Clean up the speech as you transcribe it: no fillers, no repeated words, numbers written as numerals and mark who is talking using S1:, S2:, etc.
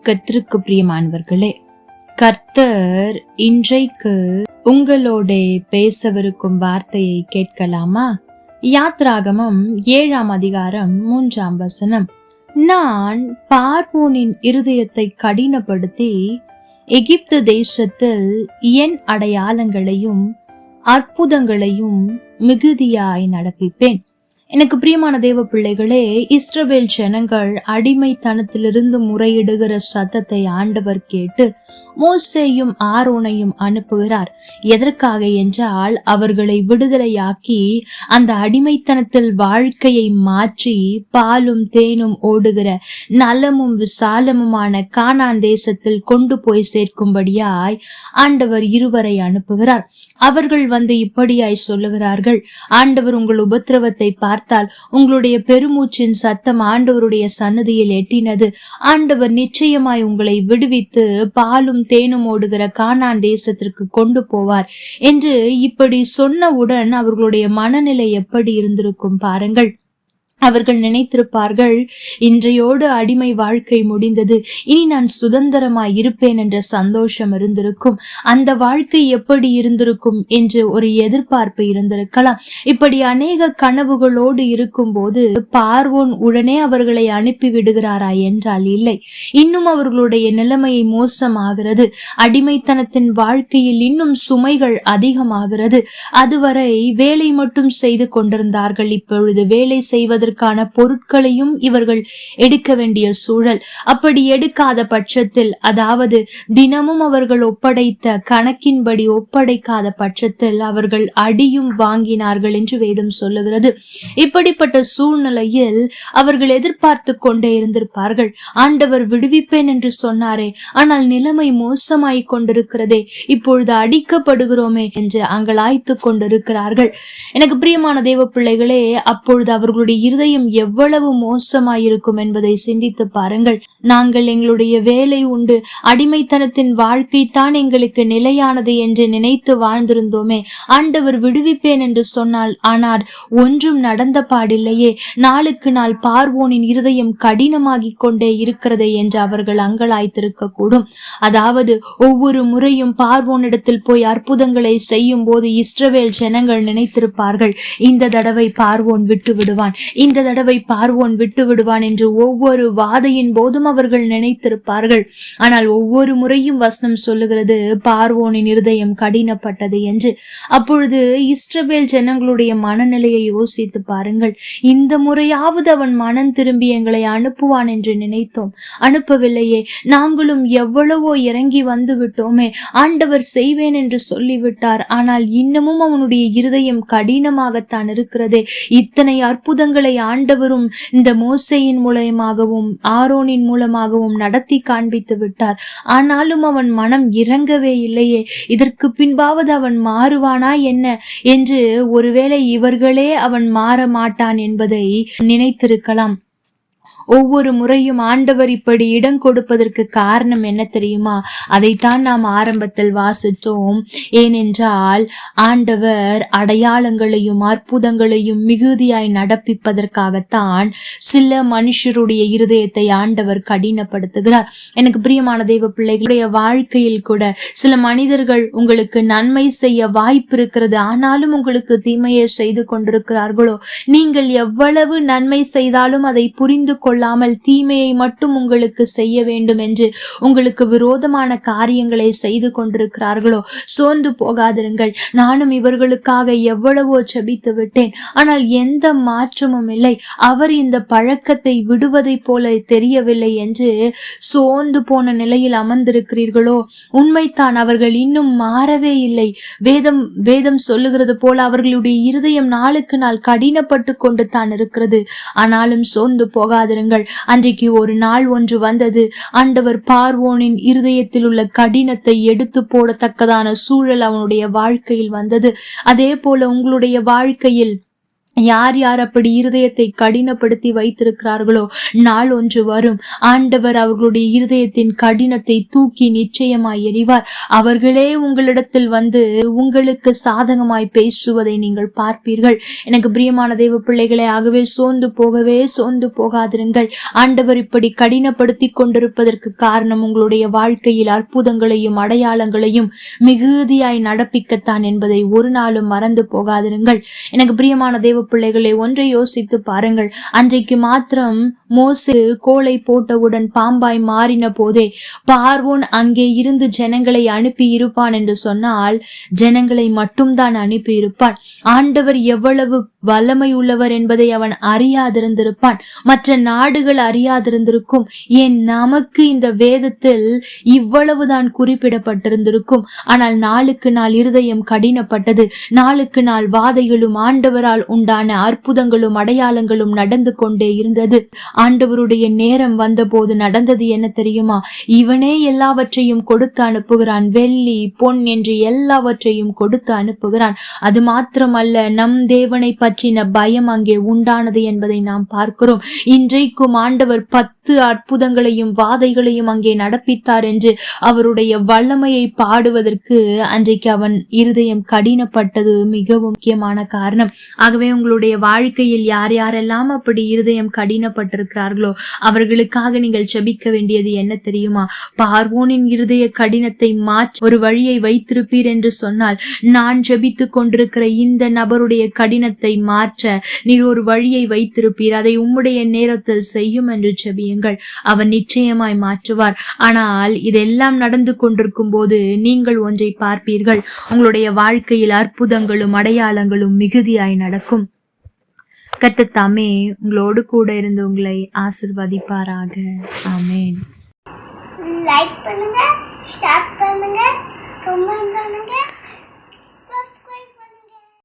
S1: கர்த்தருக்கு பிரியமானவர்களே, கர்த்தர் இன்றைக்கு உங்களோட பேசவிருக்கும் வார்த்தையை கேட்கலாமா? யாத்ராகமம் 7ஆம் அதிகாரம் 3ஆம் வசனம். நான் பார்வோனின் இருதயத்தை கடினப்படுத்தி எகிப்து தேசத்தில் என் அடையாளங்களையும் அற்புதங்களையும் மிகுதியாய் நடப்பிப்பேன். எனக்கு பிரியமான தேவ பிள்ளைகளே, இஸ்ரவேல் ஜனங்கள் அடிமைத்தனத்திலிருந்து முறையிடுகிற சத்தத்தை ஆண்டவர் கேட்டு மோசேயும் ஆரோனையும் அனுப்புகிறார். எதற்காக என்றால், அவர்களை விடுதலையாக்கி அந்த அடிமைத்தனத்தில் வாழ்க்கையை மாற்றி பாலும் தேனும் ஓடுகிற நலமும் விசாலமுமான கானான் தேசத்தில் கொண்டு போய் சேர்க்கும்படியாய் ஆண்டவர் இருவரை அனுப்புகிறார். அவர்கள் வந்து இப்படியாய் சொல்லுகிறார்கள், ஆண்டவர் உங்கள் உபத்திரவத்தை பார்த்தால் உங்களுடைய பெருமூச்சின் சத்தம் ஆண்டவருடைய சன்னதியில் எட்டினது. ஆண்டவர் நிச்சயமாய் உங்களை விடுவித்து பாலும் தேனும் ஓடுகிற கானான் தேசத்திற்கு கொண்டு போவார் என்று இப்படி சொன்னவுடன் அவர்களுடைய மனநிலை எப்படி இருந்திருக்கும் பாருங்கள். அவர்கள் நினைத்திருப்பார்கள், இன்றையோடு அடிமை வாழ்க்கை முடிந்தது, இனி நான் சுதந்திரமாய் இருப்பேன் என்ற சந்தோஷம் இருந்திருக்கும். அந்த வாழ்க்கை எப்படி இருந்திருக்கும் என்று ஒரு எதிர்பார்ப்பு இருந்திருக்கலாம். இப்படி அநேக கனவுகளோடு இருக்கும் போது பார்வோன் உடனே அவர்களை அனுப்பி விடுகிறாரா என்றால் இல்லை. இன்னும் அவர்களுடைய நிலைமையை மோசமாகிறது. அடிமைத்தனத்தின் வாழ்க்கையில் இன்னும் சுமைகள் அதிகமாகிறது. அதுவரை வேலை மட்டும் செய்து கொண்டிருந்தார்கள். இப்பொழுது வேலை செய்வதற்கு பொருட்களையும் இவர்கள் எடுக்க வேண்டிய சூழல். அப்படி எடுக்காத பட்சத்தில், அதாவது தினமும் அவர்கள் ஒப்படைத்த கணக்கின்படி ஒப்படைக்காத பட்சத்தில் அவர்கள் அடியும் வாங்கினார்கள் என்று வேதம் சொல்லுகிறது. இப்படிப்பட்ட சூழ்நிலையில் அவர்கள் எதிர்பார்த்து கொண்டே இருந்திருப்பார்கள். ஆண்டவர் விடுவிப்பேன் என்று சொன்னாரே, ஆனால் நிலைமை மோசமாய் கொண்டிருக்கிறதே, இப்பொழுது அடிக்கப்படுகிறோமே என்று அங்கலாய்த்து கொண்டிருக்கிறார்கள். எனக்கு பிரியமான தேவ பிள்ளைகளே, அப்பொழுது அவர்களுடைய இருதயம் எவ்வளவு மோசமாயிருக்கும் என்பதை சிந்தித்து பாருங்கள். நாங்கள் எங்களுடைய வேலை உண்டு, அடிமைத்தனத்தின் வாழ்க்கை தான் எங்களுக்கு நிலையானது என்று நினைத்து வாழ்ந்திருந்தோமே, ஆண்டவர் விடுவிப்பேன் என்று சொன்னால் ஆனால் ஒன்றும் நடந்த பாடில்லையே, நாளுக்கு நாள் பார்வோனின் இருதயம் கடினமாகிக் கொண்டே இருக்கிறதே என்று அவர்கள் அங்கலாய்த்திருக்க கூடும். அதாவது ஒவ்வொரு முறையும் பார்வோனிடத்தில் போய் அற்புதங்களை செய்யும் போது இஸ்ரவேல் ஜனங்கள் நினைத்திருப்பார்கள், இந்த தடவை பார்வோன் விட்டு விடுவான், இந்த தடவை பார்வோன் விட்டு விடுவான் என்று ஒவ்வொரு வாதையின் போதும் அவர்கள் நினைத்திருப்பார்கள். ஆனால் ஒவ்வொரு முறையும் வசனம் சொல்லுகிறது, பார்வோனின் இருதயம் கடினப்பட்டது என்று. அப்பொழுது இஸ்ரவேல் ஜனங்களுடைய மனநிலையை யோசித்து பாருங்கள். இந்த முறையாவது அவன் மனம் திரும்பி எங்களை அனுப்புவான் என்று நினைத்தோம், அனுப்பவில்லையே. நாங்களும் எவ்வளவோ இறங்கி வந்து விட்டோமே, ஆண்டவர் செய்வேன் என்று சொல்லிவிட்டார், ஆனால் இன்னமும் அவனுடைய இருதயம் கடினமாகத்தான் இருக்கிறதே. இத்தனை அற்புதங்களை ஆண்டவரும் இந்த மோசேயின் மூலமாகவும் ஆரோனின் மூலமாகவும் நடத்தி காண்பித்து விட்டார், ஆனாலும் அவன் மனம் இறங்கவே இல்லையே. இதற்கு பின்பாவது அவன் மாறுவானா என்ன என்று ஒருவேளை இவர்களே அவன் மாற மாட்டான் என்பதை நினைத்திருக்கலாம். ஒவ்வொரு முறையும் ஆண்டவர் இப்படி இடம் கொடுப்பதற்கு காரணம் என்ன தெரியுமா? அதைத்தான் நாம் ஆரம்பத்தில் வாசித்தோம். ஏனென்றால் ஆண்டவர் அடையாளங்களையும் அற்புதங்களையும் மிகுதியாய் நடப்பிப்பதற்காகத்தான் சில மனுஷருடைய இருதயத்தை ஆண்டவர் கடினப்படுத்துகிறார். எனக்கு பிரியமான தெய்வ பிள்ளைகளுடைய வாழ்க்கையில் கூட சில மனிதர்கள் உங்களுக்கு நன்மை செய்ய வாய்ப்பு இருக்கிறது, ஆனாலும் உங்களுக்கு தீமையை செய்து கொண்டிருக்கிறார்களோ, நீங்கள் எவ்வளவு நன்மை செய்தாலும் அதை புரிந்து கொள்ளாமல் தீமையை மட்டும் உங்களுக்கு செய்ய வேண்டும் என்று உங்களுக்கு விரோதமான காரியங்களை செய்து கொண்டிருக்கிறார்களோ, சோர்ந்து போகாதிருங்கள். நானும் இவர்களுக்காக எவ்வளவோ ஜெபித்து விட்டேன், ஆனால் எந்த மாற்றமும் இல்லை, அவர் இந்த பழக்கத்தை விடுவதை போல தெரியவில்லை என்று சோர்ந்து போன நிலையில் அமர்ந்திருக்கிறீர்களோ, உண்மைத்தான், அவர்கள் இன்னும் மாறவே இல்லை. வேதம் சொல்லுகிறது போல அவர்களுடைய இருதயம் நாளுக்கு நாள் கடினப்பட்டு கொண்டு தான் இருக்கிறது. ஆனாலும் சோர்ந்து போகாதிருங்கள். அன்றைக்கு ஒரு நாள் ஒன்று வந்தது. ஆண்டவர் பார்வோனின் இருதயத்தில் உள்ள கடினத்தை எடுத்து போடத்தக்கதான சூழல் அவனுடைய வாழ்க்கையில் வந்தது. அதே போல உங்களுடைய வாழ்க்கையில் யார் யார் அப்படி இருதயத்தை கடினப்படுத்தி வைத்திருக்கிறார்களோ நாள் ஒன்று வரும், ஆண்டவர் அவர்களுடைய இருதயத்தின் கடினத்தை தூக்கி நிச்சயமாய் எறிவார். அவர்களே உங்களிடத்தில் வந்து உங்களுக்கு சாதகமாய் பேசுவதை நீங்கள் பார்ப்பீர்கள். எனக்கு பிரியமான தேவ பிள்ளைகளே, ஆகவே சோர்ந்து போகாதிருங்கள். ஆண்டவர் இப்படி கடினப்படுத்தி கொண்டிருப்பதற்கு காரணம் உங்களுடைய வாழ்க்கையில் அற்புதங்களையும் அடையாளங்களையும் மிகுதியாய் நடப்பிக்கத்தான் என்பதை ஒரு நாளும் மறந்து போகாதிருங்கள். எனக்கு பிரியமான தேவ பிள்ளைகளை, ஒன்றை யோசித்து பாருங்கள். அன்றைக்கு மாத்திரம் மோசே கோலை போட்டவுடன் பாம்பாய் மாறின போதே பார்வோன் அங்கே இருந்து ஜனங்களை அனுப்பி இருப்பான் என்று சொன்னால் ஜனங்களை மட்டும்தான் அனுப்பி இருப்பான். ஆண்டவர் எவ்வளவு வல்லமை உள்ளவர் என்பதை அவன் அறியாதிருந்திருப்பான். மற்ற நாடுகள் அறியாதிருந்திருக்கும். ஏன் நமக்கு இந்த வேதத்தில் இவ்வளவுதான் குறிப்பிடப்பட்டிருந்திருக்கும். ஆனால் நாளுக்கு நாள் இருதயம் கடினப்பட்டது. நாளுக்கு நாள் வாதைகளும் ஆண்டவரால் உண்டான அற்புதங்களும் அடையாளங்களும் நடந்து கொண்டே இருந்தது. ஆண்டவருடைய நேரம் வந்தபோது நடந்தது என்ன தெரியுமா? இவனே எல்லாவற்றையும் கொடுத்து அனுப்புகிறான். வெள்ளி பொன் என்று எல்லாவற்றையும் கொடுத்து அனுப்புகிறான். அது மாத்திரமல்ல, நம் தேவனை பற்றின பயம் அங்கே உண்டானது என்பதை நாம் பார்க்கிறோம். இன்றைக்கும் ஆண்டவர் 10 அற்புதங்களையும் வாதைகளையும் அங்கே நடப்பித்தார் என்று அவருடைய வல்லமையை பாடுவதற்கு அன்றைக்கு அவன் இருதயம் கடினப்பட்டது மிகவும் முக்கியமான காரணம். ஆகவே உங்களுடைய வாழ்க்கையில் யார் யாரெல்லாம் அப்படி இருதயம் கடினப்பட்டிருக்கிறார்களோ அவர்களுக்காக நீங்கள் ஜெபிக்க வேண்டியது என்ன தெரியுமா? பார்வோனின் இருதய கடினத்தை மாற்ற ஒரு வழியை வைத்திருப்பீர் என்று சொன்னால், நான் ஜெபித்து கொண்டிருக்கிற இந்த நபருடைய கடினத்தை மாற்ற நீர் ஒரு வழியை வைத்திருப்பீர். அதை உம்முடைய நேரத்தில் செய்யும் என்று ஜெபியுங்கள். அவர் நிச்சயமாய் மாற்றுவார். ஆனால் இதெல்லாம் நடந்து கொண்டிருக்கும் போது நீங்கள் ஒன்றை பார்ப்பீர்கள், உங்களுடைய வாழ்க்கையில் அற்புதங்களும் அடையாளங்களும் மிகுதியாய் நடக்கும். கர்த்தர் தாமே உங்களோடு கூட இருந்து உங்களை ஆசீர்வதிப்பாராக. ஆமென்.
S2: லைக் பண்ணுங்க, ஷேர் பண்ணுங்க, கமெண்ட் பண்ணுங்க.